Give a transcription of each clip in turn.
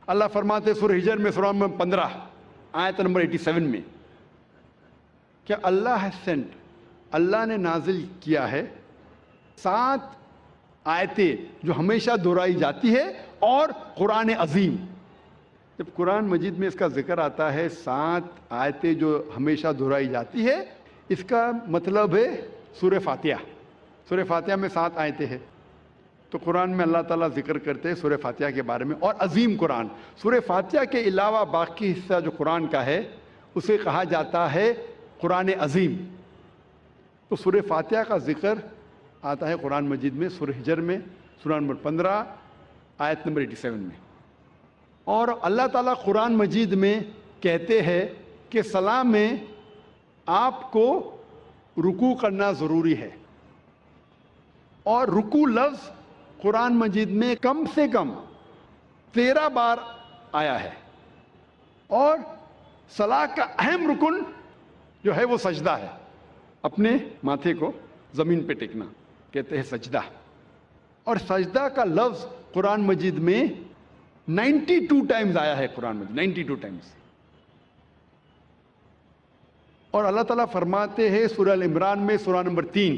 اللہ فرماتے سورہ ہجر میں سورہ نمبر 15 آیت نمبر 87 میں کہ اللہ has sent، اللہ نے نازل کیا ہے 7 آیتیں جو ہمیشہ دہرائی جاتی ہے، اور قرآن عظیم۔ جب قرآن مجید میں اس کا ذکر آتا ہے 7 آیتیں جو ہمیشہ دہرائی جاتی ہے، اس کا مطلب ہے سورہ فاتحہ۔ سورہ فاتحہ میں 7 آیتیں ہیں، تو قرآن میں اللہ تعالیٰ ذکر کرتے ہیں سورہ فاتحہ کے بارے میں، اور عظیم قرآن۔ سورہ فاتحہ کے علاوہ باقی حصہ جو قرآن کا ہے اسے کہا جاتا ہے قرآن عظیم۔ تو سورہ فاتحہ کا ذکر آتا ہے قرآن مجید میں سورہ ہجر میں سورہ نمبر 15 آیت نمبر 87 میں۔ اور اللہ تعالیٰ قرآن مجید میں کہتے ہیں کہ صلاح میں آپ کو رکوع کرنا ضروری ہے، اور رکوع لفظ قرآن مجید میں کم سے کم 13 بار آیا ہے، اور صلاح کا اہم رکن جو ہے وہ سجدہ ہے، اپنے ماتھے کو زمین پہ ٹیکنا کہتے ہیں سجدہ۔ اور سجدہ کا لفظ قرآن مجید میں 92 ٹائمز آیا ہے، قرآن مجید 92 ٹائمز۔ اور اللہ تعالیٰ فرماتے ہیں سورہ ال-عمران میں سورہ نمبر 3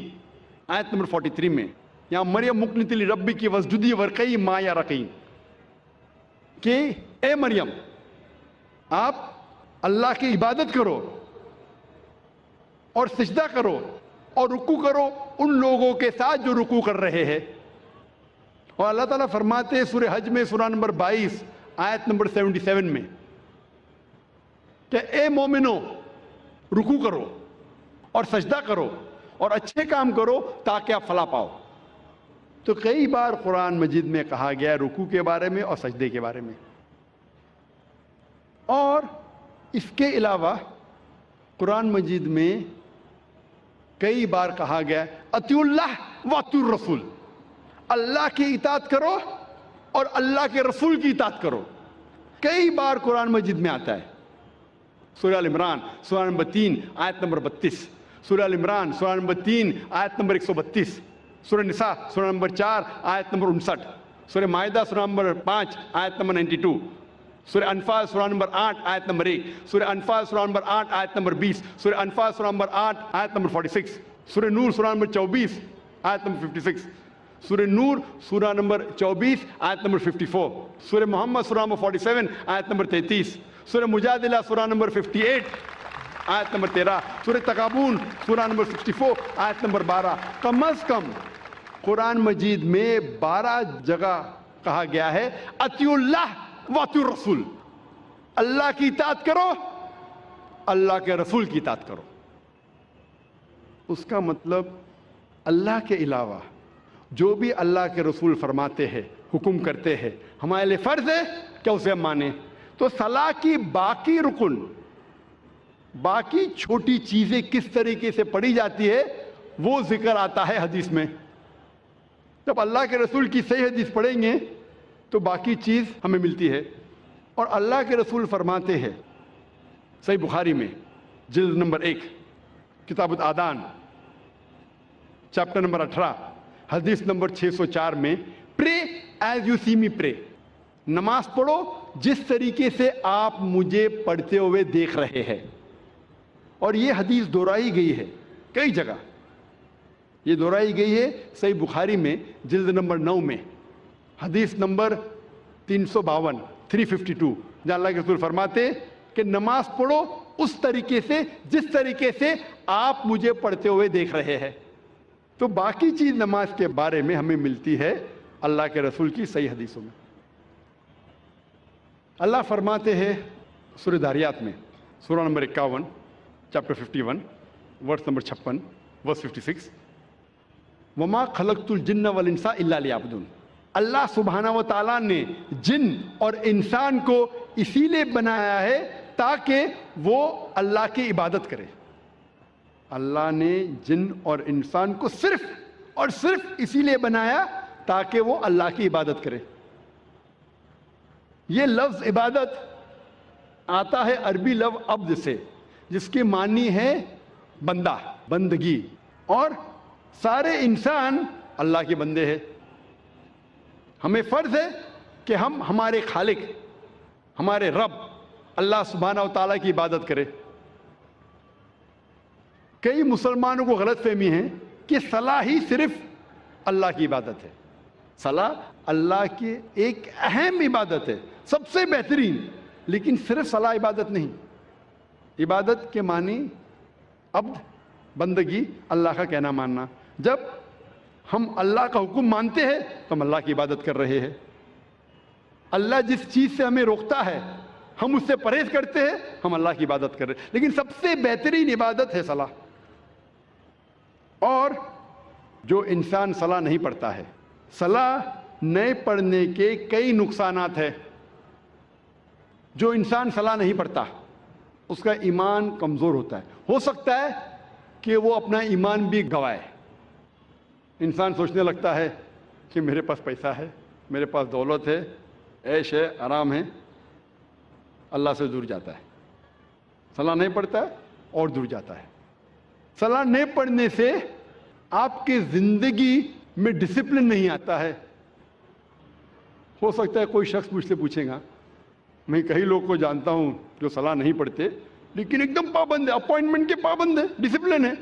آیت نمبر 43 میں، یا مریم مقنتی لربی کی وسجدی ورقی ما یا رقیم، کہ اے مریم آپ اللہ کی عبادت کرو اور سجدہ کرو اور رکوع کرو ان لوگوں کے ساتھ جو رکوع کر رہے ہیں۔ اور اللہ تعالیٰ فرماتے ہیں سورہ حج میں سورہ نمبر 22 آیت نمبر 77 میں کہ اے مومنو رکوع کرو اور سجدہ کرو اور اچھے کام کرو تاکہ آپ فلاح پاؤ۔ تو کئی بار قرآن مجید میں کہا گیا ہے رکوع کے بارے میں اور سجدے کے بارے میں۔ اور اس کے علاوہ قرآن مجید میں کئی بار کہا گیا ہے اطیعوا اللہ واطیعوا الرسول، اللہ کی اطاعت کرو اور اللہ کے رسول کی اطاعت کرو۔ کئی بار قرآن مجید میں آتا ہے۔ سورہ ال-عمران سورہ نمبر 3 آیت نمبر 32، سورہ ال-عمران سورہ نمبر 3 آیت نمبر 132، سورہ نساء سورہ نمبر 4 آیت نمبر 59، سورہ مائدہ سورہ نمبر 5 آیت نمبر 92، سورہ انفال سورہ نمبر 8 آیت نمبر 1، سورہ انفال سورہ نمبر 8 آیت نمبر 20، سورہ انفال سورہ نمبر 8 آیت نمبر 46، سورہ نور سورہ نمبر 24 آیت نمبر 56، سورہ نور سورہ نمبر 24 آیت نمبر 54، سورہ محمد سورہ نمبر 47 آیت نمبر 33، سورہ مجادلہ سورہ نمبر 58 آیت نمبر 13، سورہ تغابن سورہ نمبر 64 آیت نمبر 12۔ کم از کم قرآن مجید میں 12 جگہ کہا گیا ہے اطیعوا اللہ واطیعوا الرسول، اللہ کی اطاعت کرو اللہ کے رسول کی اطاعت کرو۔ اس کا مطلب اللہ کے علاوہ جو بھی اللہ کے رسول فرماتے ہیں حکم کرتے ہیں ہمارے لیے فرض ہے کہ اسے ہم مانیں۔ تو صلاح کی باقی رکن، باقی چھوٹی چیزیں کس طریقے سے پڑھی جاتی ہے وہ ذکر آتا ہے حدیث میں۔ جب اللہ کے رسول کی صحیح حدیث پڑھیں گے تو باقی چیز ہمیں ملتی ہے۔ اور اللہ کے رسول فرماتے ہیں صحیح بخاری میں جلد نمبر 1 کتاب الآذان چیپٹر نمبر 18 حدیث نمبر 604 میں، پرے ایز یو سی می پرے، نماز پڑھو جس طریقے سے آپ مجھے پڑھتے ہوئے دیکھ رہے ہیں۔ اور یہ حدیث دہرائی گئی ہے کئی جگہ، یہ دہرائی گئی ہے صحیح بخاری میں جلد نمبر 9 میں حدیث نمبر 352 352، جہاں اللہ کے رسول فرماتے کہ نماز پڑھو اس طریقے سے جس طریقے سے آپ مجھے پڑھتے ہوئے دیکھ رہے ہیں۔ تو باقی چیز نماز کے بارے میں ہمیں ملتی ہے اللہ کے رسول کی صحیح حدیثوں میں۔ اللہ فرماتے ہیں سورہ داریات میں سورہ نمبر 51 چیپٹر 51 ورس نمبر 56 ورس 56، وما خلقت الجن والانس الا لیعبدون، اللہ سبحانہ و تعالیٰ نے جن اور انسان کو اسی لیے بنایا ہے تاکہ وہ اللہ کی عبادت کرے۔ اللہ نے جن اور انسان کو صرف اور صرف اسی لیے بنایا تاکہ وہ اللہ کی عبادت کرے۔ یہ لفظ عبادت آتا ہے عربی لفظ عبد سے، جس کے معنی ہے بندہ، بندگی، اور سارے انسان اللہ کے بندے ہیں۔ ہمیں فرض ہے کہ ہم ہمارے خالق ہمارے رب اللہ سبحانہ و تعالیٰ کی عبادت کرے. کئی مسلمانوں کو غلط فہمی ہے کہ صلاح ہی صرف اللہ کی عبادت ہے. صلاح اللہ کی ایک اہم عبادت ہے, سب سے بہترین, لیکن صرف صلاح عبادت نہیں. عبادت کے معنی عبد, بندگی, اللہ کا کہنا ماننا. جب ہم اللہ کا حکم مانتے ہیں تو ہم اللہ کی عبادت کر رہے ہیں. اللہ جس چیز سے ہمیں روکتا ہے ہم اس سے پرہیز کرتے ہیں, ہم اللہ کی عبادت کر رہے ہیں. لیکن سب سے بہترین عبادت ہے صلاح. اور جو انسان صلاح نہیں پڑھتا ہے, صلاح نہیں پڑھنے کے کئی نقصانات ہیں. جو انسان صلاح نہیں پڑھتا اس کا ایمان کمزور ہوتا ہے. ہو سکتا ہے کہ وہ اپنا ایمان بھی گوائے. انسان سوچنے لگتا ہے کہ میرے پاس پیسہ ہے, میرے پاس دولت ہے, عیش ہے, آرام ہے, اللہ سے دور جاتا ہے. صلاح نہیں پڑھتا ہے اور دور جاتا ہے. صلاح نہیں پڑھنے سے آپ کی زندگی میں ڈسپلن نہیں آتا ہے. ہو سکتا ہے کوئی شخص مجھ سے پوچھے گا, میں کئی لوگ کو جانتا ہوں جو صلاح نہیں پڑھتے لیکن ایک دم پابند ہے, اپوائنٹمنٹ کے پابند ہے, ڈسپلن ہے.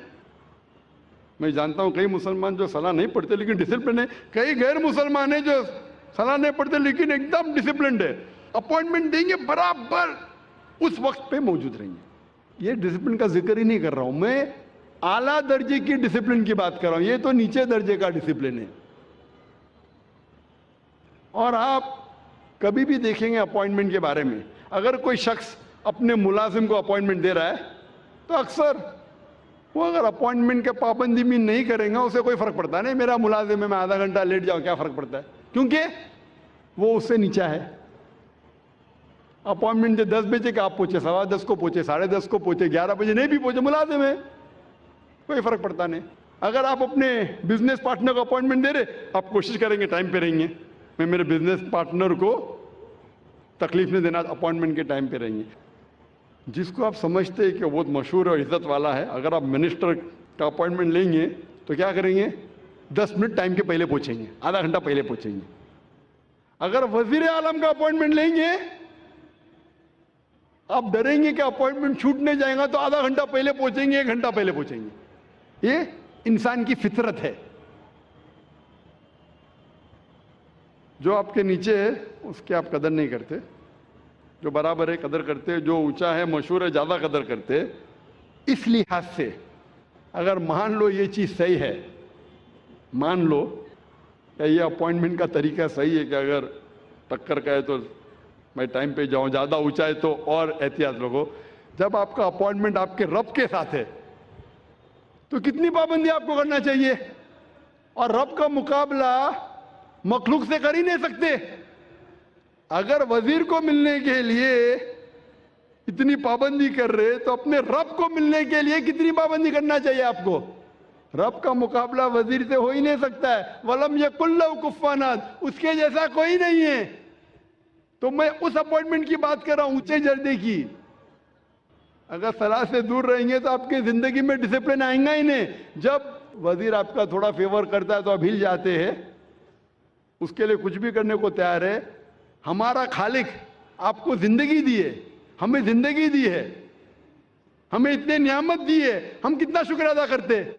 میں جانتا ہوں کئی مسلمان جو صلاح نہیں پڑھتے لیکن ڈسپلن ہے. کئی غیر مسلمان ہیں جو صلاح نہیں پڑھتے لیکن ایک دم ڈسپلنڈ ہے. اپوائنٹمنٹ دیں گے برابر اس وقت پہ موجود رہیں گے. یہ ڈسپلن کا ذکر ہی نہیں کر رہا ہوں, میں اعلیٰ درجے کی ڈسپلن کی بات کر رہا ہوں. یہ تو نیچے درجے کا ڈسپلن ہے. اور آپ کبھی بھی دیکھیں گے اپوائنٹمنٹ کے بارے میں, اگر کوئی شخص اپنے ملازم کو اپوائنٹمنٹ دے رہا ہے تو اکثر وہ اگر اپوائنٹمنٹ کے پابندی میں نہیں کریں گا اسے کوئی فرق پڑتا نہیں. میرا ملازم ہے, میں آدھا گھنٹہ لیٹ جاؤں, کیا فرق پڑتا ہے, کیونکہ وہ اس سے نیچا ہے. اپوائنٹمنٹ 10 بجے کہ آپ پہنچے 10:15 کو پہنچے, 10:30 کو پہنچے, 11 بجے نہیں بھی پہنچے, ملازم ہے, کوئی فرق پڑتا نہیں. اگر آپ اپنے بزنس پارٹنر کو اپوائنٹمنٹ دے رہے, آپ کوشش کریں گے ٹائم پہ رہیں گے, میں میرے بزنس پارٹنر کو تکلیف نہیں دینا, اپوائنٹمنٹ کے ٹائم پہ رہیں گے. جس کو آپ سمجھتے ہیں کہ وہ بہت مشہور اور عزت والا ہے, اگر آپ منسٹر کا اپوائنٹمنٹ لیں گے تو کیا کریں گے, 10 منٹ ٹائم کے پہلے پہنچیں گے, آدھا گھنٹہ پہلے پہنچیں گے. اگر وزیر اعظم کا اپوائنٹمنٹ لیں گے آپ ڈریں گے کہ اپوائنٹمنٹ چھوٹنے جائے گا تو آدھا گھنٹہ پہلے پہنچیں گے, 1 گھنٹہ پہلے پہنچیں گے. یہ انسان کی فطرت ہے. جو آپ کے نیچے ہے اس کی آپ قدر نہیں کرتے, جو برابر ہے قدر کرتے, جو اونچا ہے مشہور ہے زیادہ قدر کرتے. اس لحاظ سے اگر مان لو یہ چیز صحیح ہے, مان لو کہ یہ اپوائنٹمنٹ کا طریقہ صحیح ہے کہ اگر ٹکر کا ہے تو میں ٹائم پہ جاؤں, زیادہ اونچا ہے تو اور احتیاط رکھو. جب آپ کا اپوائنٹمنٹ آپ کے رب کے ساتھ ہے تو کتنی پابندی آپ کو کرنا چاہیے, اور رب کا مقابلہ مخلوق سے کر ہی نہیں سکتے. اگر وزیر کو ملنے کے لیے اتنی پابندی کر رہے تو اپنے رب کو ملنے کے لیے کتنی پابندی کرنا چاہیے آپ کو. رب کا مقابلہ وزیر سے ہو ہی نہیں سکتا ہے. وَلَمْ يَكُنْ لَهُ كُفُوًا أَحَدٌ, اس کے جیسا کوئی نہیں ہے. تو میں اس اپوائنٹمنٹ کی بات کر رہا ہوں, اونچے درجے کی. اگر صلاح سے دور رہیں گے تو آپ کی زندگی میں ڈسپلن آئیں گا ہی نہیں. جب وزیر آپ کا تھوڑا فیور کرتا ہے تو آپ ہل جاتے ہیں, اس کے لیے کچھ بھی کرنے کو تیار ہے. ہمارا خالق آپ کو زندگی دی ہے, ہمیں زندگی دی ہے, ہمیں اتنے نعمت دی ہے, ہم کتنا شکر ادا کرتے.